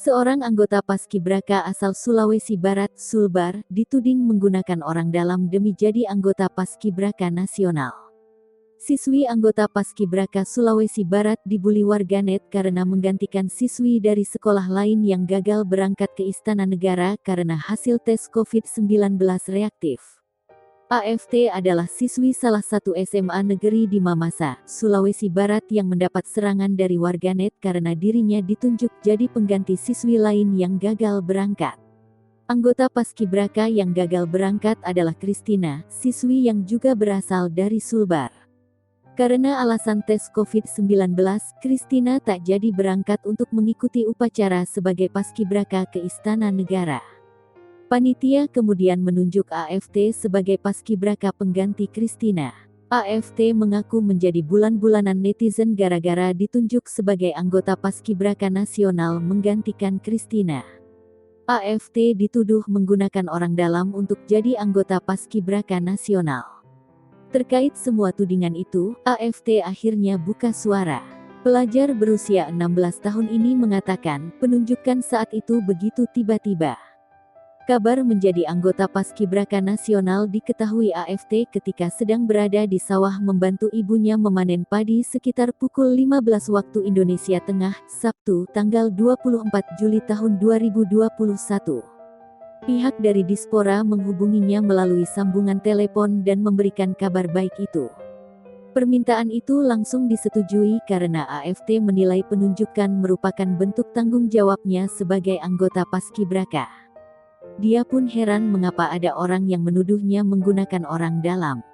Seorang anggota Paskibraka asal Sulawesi Barat, Sulbar, dituding menggunakan orang dalam demi jadi anggota Paskibraka nasional. Siswi anggota Paskibraka Sulawesi Barat dibuli warganet karena menggantikan siswi dari sekolah lain yang gagal berangkat ke Istana Negara karena hasil tes COVID-19 reaktif. AFT adalah siswi salah satu SMA negeri di Mamasa, Sulawesi Barat yang mendapat serangan dari warganet karena dirinya ditunjuk jadi pengganti siswi lain yang gagal berangkat. Anggota Paskibraka yang gagal berangkat adalah Kristina, siswi yang juga berasal dari Sulbar. Karena alasan tes COVID-19, Kristina tak jadi berangkat untuk mengikuti upacara sebagai Paskibraka ke Istana Negara. Panitia kemudian menunjuk AFT sebagai Paskibraka pengganti Kristina. AFT mengaku menjadi bulan-bulanan netizen gara-gara ditunjuk sebagai anggota Paskibraka nasional menggantikan Kristina. AFT dituduh menggunakan orang dalam untuk jadi anggota Paskibraka nasional. Terkait semua tudingan itu, AFT akhirnya buka suara. Pelajar berusia 16 tahun ini mengatakan, penunjukan saat itu begitu tiba-tiba. Kabar menjadi anggota Paskibraka nasional diketahui AFT ketika sedang berada di sawah membantu ibunya memanen padi sekitar pukul 15 waktu Indonesia Tengah, Sabtu, tanggal 24 Juli tahun 2021. Pihak dari Dispora menghubunginya melalui sambungan telepon dan memberikan kabar baik itu. Permintaan itu langsung disetujui karena AFT menilai penunjukan merupakan bentuk tanggung jawabnya sebagai anggota Paskibraka. Dia pun heran mengapa ada orang yang menuduhnya menggunakan orang dalam.